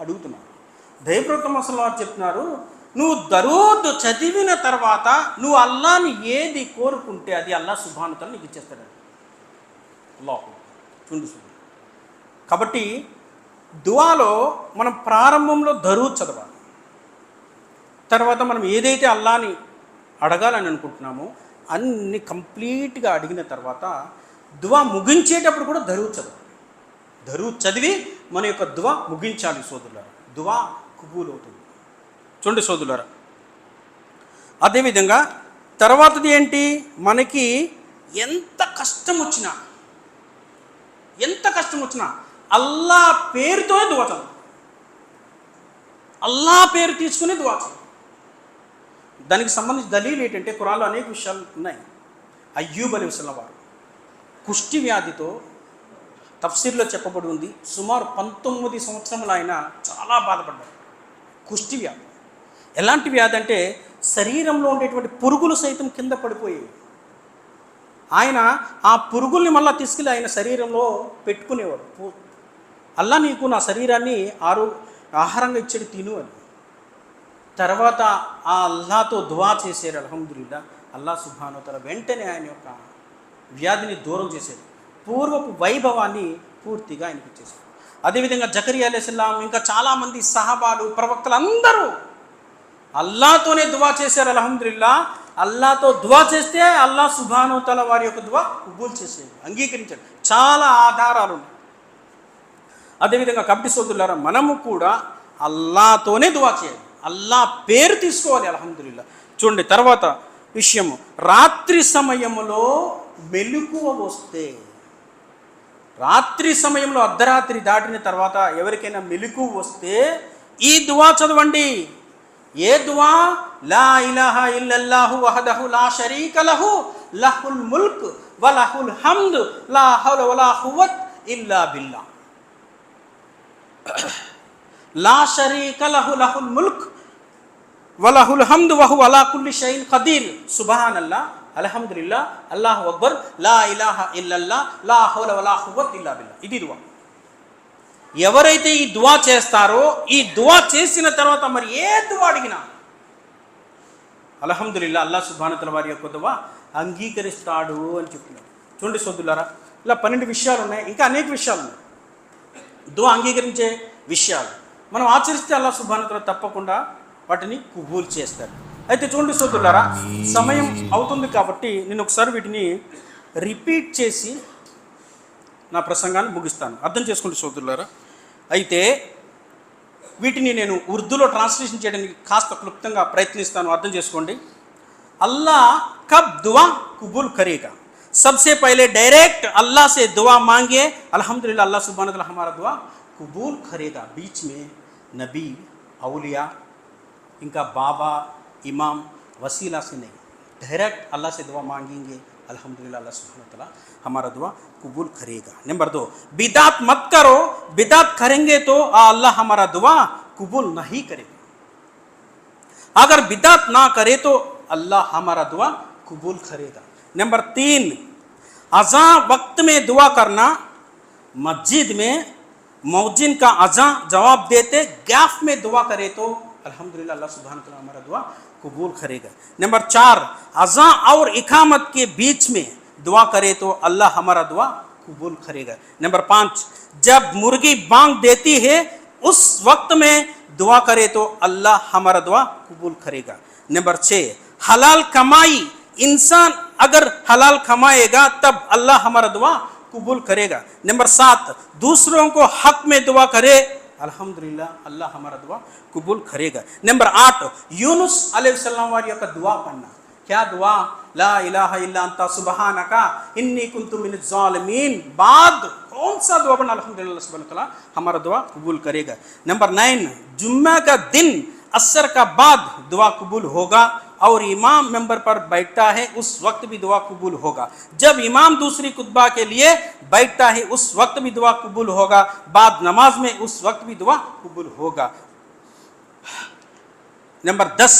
అడుగుతున్నాను. దైవప్రవక్త ముహమ్మద్ సల్లల్లాహు అలైహి వసల్లం చెప్తున్నారు, నువ్వు దరూద్ చదివిన తర్వాత నువ్వు అల్లాని ఏది కోరుకుంటే అది అల్లా సుబ్హానహు వ తఆలా నీకు ఇచ్చేస్తాడు. అల్లాహు చూడు. కాబట్టి దువాలో మనం ప్రారంభంలో దరూద్ చదవాలి. తర్వాత మనం ఏదైతే అల్లాని అడగాలని అనుకుంటున్నామో అన్ని కంప్లీట్గా అడిగిన తర్వాత దువా ముగించేటప్పుడు కూడా దరూద్ చదవాలి. దరూద్ చదివి మన యొక్క దువా ముగించాలి సోదరులారా, దువా కుబూల్ అవుతుంది. చూడండి సోదరులారా, అదేవిధంగా తర్వాతది ఏంటి? మనకి ఎంత కష్టం వచ్చినా అల్లా పేరుతోనే దువా చదవాలి. అల్లా పేరు తీసుకుని దువా చదవాలి. దానికి సంబంధించి దలీలు ఏంటంటే ఖురాన్లో అనేక విషయాలు ఉన్నాయి. అయ్యూబ్ అలైహిస్సలాం వారు కుష్టి వ్యాధితో తఫ్సీర్లో చెప్పబడి ఉంది. సుమారు 19 సంవత్సరములు ఆయన చాలా బాధపడ్డారు. కుష్టి వ్యాధి ఎలాంటి వ్యాధి అంటే శరీరంలో ఉండేటువంటి పురుగులు సైతం కింద పడిపోయేవి. ఆయన ఆ పురుగుల్ని మళ్ళీ తీసుకెళ్ళి ఆయన శరీరంలో పెట్టుకునేవాడు. అల్లా నీకు నా శరీరాన్ని ఆహారంగా ఇచ్చాడు, తిను అని. తర్వాత ఆ అల్లాతో దువా చేశారు. అల్హమ్దులిల్లా, అల్లా సుబ్హానహు వ తఆలా వెంటనే ఆయన యొక్క వ్యాధిని దూరం చేశాడు. పూర్వపు వైభవాన్ని పూర్తిగా ఆయనకి ఇచ్చేశారు. అదేవిధంగా జకరియా అలైహిస్సలాం ఇంకా చాలామంది సహాబాలు ప్రవక్తలు అందరూ అల్లాతోనే దువా చేశారు. అల్హమ్దులిల్లా, అల్లాతో దువా చేస్తే అల్లా సుబ్హానహు వ తఆలా వారి యొక్క దువా కబూల్ చేసేది, అంగీకరించాడు. చాలా ఆధారాలు ఉన్నాయి. అదేవిధంగా కబడ్డీ సోదరులారా, మనము కూడా అల్లాతోనే దువా చేయాలి, అల్లా పేరు తీసుకోవాలి. అల్హమ్దులిల్లా. చూడండి తర్వాత విషయము, రాత్రి సమయంలో మెలకువ వస్తే, రాత్రి సమయంలో అర్ధరాత్రి దాటిన తర్వాత ఎవరికైనా మెలకువ వస్తే ఈ దువా చదవండి. ఏ దువా? లా ఇలాహా ఇల్లల్లాహు వహదహు లా షరీక లహు లహుల్ ముల్క్ వ లహుల్ హమ్ద్ లా హౌల వలా ఖువ్వత ఇల్లా బిల్లా. లా షరీక లహు లహుల్ ముల్క్ వ లహుల్ హమ్ద్ వ హువ అలా కుల్లి షైఇన్ ఖదీర్. సుబ్హానల్లాహ్, అల్హమ్దులిల్లా, అల్లాహు అక్బర్, లా ఇలాహా ఇల్లల్లాహ్, లా హౌల వలా ఖువ్వత ఇల్లా బిల్లా. ఇది దువా. ఎవరైతే ఈ దువా చేస్తారో, ఈ దువా చేసిన తర్వాత మరి ఏ దువా అడిగినా అల్హమ్దులిల్లా అల్లా సుబ్హానహు వ తఆలా వారి యొక్క దువా అంగీకరిస్తాడు అని చెప్తున్నారు. చూడండి సోదరులారా, ఇలా 12 విషయాలు ఉన్నాయి, ఇంకా అనేక విషయాలు ఉన్నాయి దువా అంగీకరించే విషయాలు. మనం ఆచరిస్తే అల్లా సుబ్హానహు వ తఆలా తప్పకుండా వాటిని కబూల్ చేస్తారు. అయితే చూడండి సోదరులారా, సమయం అవుతుంది కాబట్టి నేను ఒకసారి వీటిని రిపీట్ చేసి నా ప్రసంగాన్ని ముగిస్తాను. అర్థం చేసుకోండి సోదరులారా. అయితే వీటిని నేను ఉర్దూలో ట్రాన్స్లేషన్ చేయడానికి కాస్త క్లుప్తంగా ప్రయత్నిస్తాను. అర్థం చేసుకోండి. అల్లా కబ్ దువా కబూల్ కరేగా. सबसे पहले डायरेक्ट अल्लाह से दुआ मांगे, अल्हम्दुलिल्लाह अल्लाह सुब्हानहु व तआला हमारा दुआ कबूल करेगा. बीच में नबी, औलिया, इनका बाबा, इमाम, वसीला से नहीं, डायरेक्ट अल्लाह से दुआ मांगेंगे, अल्हम्दुलिल्लाह अल्लाह सुब्हानहु व तआला हमारा दुआ कबूल करेगा. नंबर 2, बिदात मत करो, बिदात करेंगे तो अल्लाह हमारा दुआ कबूल नहीं करेगा. अगर बिदात ना करे तो अल्लाह हमारा दुआ कबूल करेगा. नंबर 3, अज़ां वक्त में दुआ करना, मस्जिद में मौजिन का अज़ां जवाब देते गैफ में दुआ करे तो अल्हम्दुलिल्लाह अल्लाह सुब्हानहु व तआला हमारा दुआ कबूल करेगा. नंबर 4, अज़ां और इकामत के बीच में दुआ करे तो अल्लाह हमारा दुआ कबूल करेगा. नंबर 5, जब मुर्गी बांग देती है उस वक्त में दुआ करे तो अल्लाह हमारा दुआ कबूल करेगा. नंबर 6, हलाल कमाई, इंसान अगर हलाल कमाएगा तब अल्लाह हमारा दुआ कबूल करेगा. नंबर 7, दूसरों को हक में दुआ करे, अल्हम्दुलिल्लाह अल्लाह हमारा दुआ कबूल करेगा. नंबर 8, यूनुस अलैहिस्सलाम वाली का दुआ पढ़ना. क्या दुआ? ला इलाहा इल्ला अंता सुब्हानका इन्नी कुन्तु मिनज़ ज़ालिमीन. बाद कौन सा दुआ पढ़ना? अल्हम्दुलिल्लाह अल्लाह सुब्हानहु व तआला हमारा दुआ कबूल करेगा. नंबर 9, जुम्मा का दिन असर का बाद दुआ कबूल होगा और इमाम मेंबर पर बैठता है उस वक्त भी दुआ कबूल होगा. जब इमाम दूसरी खुतबा के लिए बैठता है उस वक्त भी दुआ कबूल होगा. बाद नमाज में उस वक्त भी दुआ कबूल होगा. नंबर 10,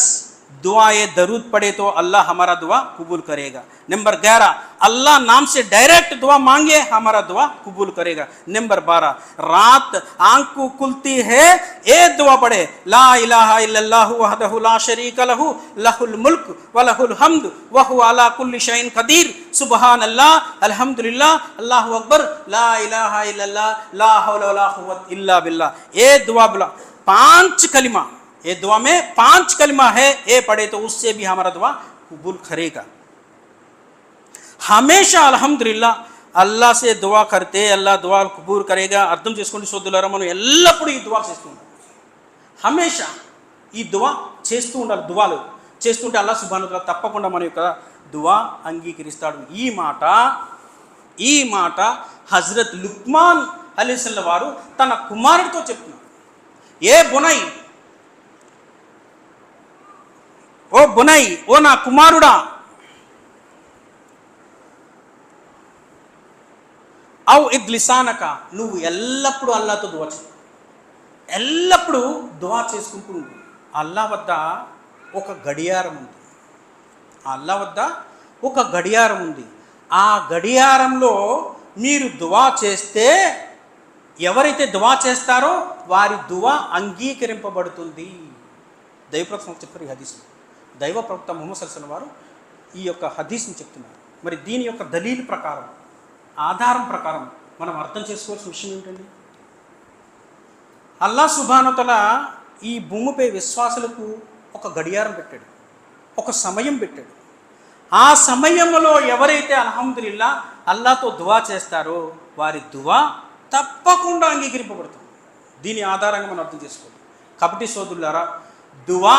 दुआए दरूद पढ़े तो अल्लाह हमारा दुआ कबूल करेगा. नंबर 11, अल्लाह नाम से डायरेक्ट दुआ मांगे, हमारा दुआ कबूल करेगा. नंबर 12, रात आंख को खुलती है ए दुआ पढ़े, ला इलाहा इल्लल्लाहु वहदहु ला शरीका लहु लहुल मुल्क व लहुल हम्द व हुवा अला कुल्ली शैइन कदीर. सुब्हानल्लाह, अल्हम्दुलिल्लाह, अल्लाहु अकबर, ला इलाहा इल्लल्लाह, ला हौला वला कुव्वत इल्ला बिल्लाह. ये दुआ बोला 5 कलिमा, ये दुआ में 5 कलिमा है, ये पढ़े तो उससे भी हमारा दुआ कबूल करेगा. हमेशा अल्हम्दुलिल्लाह अल्लाह से दुआ करते, अल्लाह दुआ कबूल करेगा. అర్థం చేసుకోండి సోదరులారా, మనం ఎల్లప్పుడూ ఈ దువా చేస్తూ ఉండాలి. హమేషా ఈ దువా చేస్తూ ఉండాలి. దువాలు చేస్తుంటే అల్లాహ్ సుబ్హానహు వ తఆలా తప్పకుండా మన యొక్క దువా అంగీకరిస్తాడు. ఈ మాట హజరత్ లుక్మాన్ అలైహిస్సలాం వారు తన కుమారుడితో చెప్తున్నారు. ఏ బునై ఓ బునై, ఓ నా కుమారుడా, ఔ ఇద్లిసానక, నువ్వు ఎల్లప్పుడూ అల్లాతో దువా చేయి, ఎల్లప్పుడూ దువా చేసుకుంటూ ఉండు. అల్లా వద్ద ఒక గడియారం ఉంది, అల్లా వద్ద ఒక గడియారం ఉంది. ఆ గడియారంలో మీరు దువా చేస్తే, ఎవరైతే దువా చేస్తారో వారి దువా అంగీకరింపబడుతుంది. దైవ ప్రవక్త చెప్పారు ఈ హదీస్. దైవ ప్రవక్త ముహమ్మద్ సల్లల్లాహు అలైహి వసల్లం వారు ఈ యొక్క హదీస్ని చెప్తున్నారు. మరి దీని యొక్క దలీల్ ప్రకారం, ఆధారం ప్రకారం మనం అర్థం చేసుకోవాల్సిన విషయం ఏమిటండి? అల్లా సుబ్హానహు వ తఆలా ఈ భూమిపై విశ్వాసులకు ఒక గడియారం పెట్టాడు, ఒక సమయం పెట్టాడు. ఆ సమయంలో ఎవరైతే అల్హమ్దులిల్లా అల్లాతో దువా చేస్తారో వారి దువా తప్పకుండా అంగీకరింపబడుతుంది. దీని ఆధారంగా మనం అర్థం చేసుకోవాలి. కాబట్టి సోదరులారా, దువా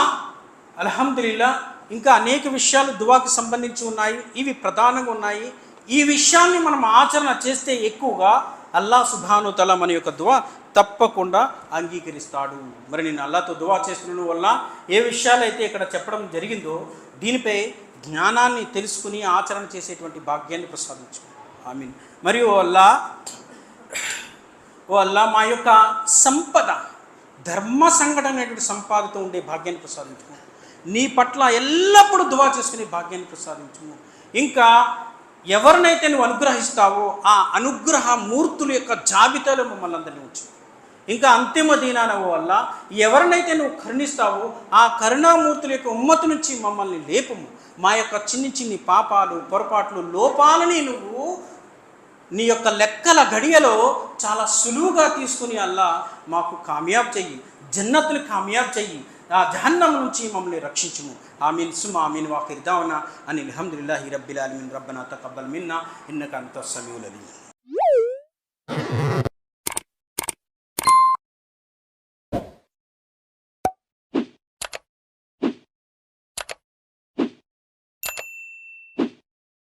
అల్హమ్దులిల్లా ఇంకా అనేక విషయాలు దువాకి సంబంధించి ఉన్నాయి. ఇవి ప్రధానంగా ఉన్నాయి. ఈ విషయాన్ని మనం ఆచరణ చేస్తే ఎక్కువగా అల్లా సుబ్హానహు వ తఆలా మన యొక్క దువా తప్పకుండా అంగీకరిస్తాడు. మరి నేను అల్లాతో దువా చేస్తున్న వల్ల ఏ విషయాలు అయితే ఇక్కడ చెప్పడం జరిగిందో దీనిపై జ్ఞానాన్ని తెలుసుకుని ఆచరణ చేసేటువంటి భాగ్యాన్ని ప్రసాదించు. ఆమీన్. మరియు ఓ అల్లా మా యొక్క సంపద, ధర్మ సంఘటన అనేటువంటి సంపాదతో ఉండే భాగ్యాన్ని ప్రసాదించు. నీ పట్ల ఎల్లప్పుడూ దువా చేసుకునే భాగ్యాన్ని ప్రసాదించు. ఇంకా ఎవరినైతే నువ్వు అనుగ్రహిస్తావో ఆ అనుగ్రహ మూర్తుల యొక్క జాబితాలో మమ్మల్ని అందరినీ ఉంచు. ఇంకా అంతిమ దినాన వల్ల ఎవరినైతే నువ్వు కరుణిస్తావో ఆ కరుణామూర్తుల యొక్క ఉమ్మతి నుంచి మమ్మల్ని లేపము. మా యొక్క చిన్ని చిన్ని పాపాలు, పొరపాట్లు, లోపాలని నువ్వు నీ యొక్క లెక్కల గడియలో చాలా సులువుగా తీసుకుని అల్లా మాకు కామయాబ్ చెయ్యి, జన్నతులు కామయాబ్ చెయ్యి, ఆ జహన్నం నుంచి మమ్మల్ని రక్షించుము. ఆమీన్ సుమ ఆమీన్. వాఖిర్ దావనా అనిల్ హమ్దులిల్లాహి రబ్బిల్ ఆలమీన్. రబ్బనా తకబ్బల్ మిన్నా ఇన్నక అంతస్ సమీఉల్ అలీమ్.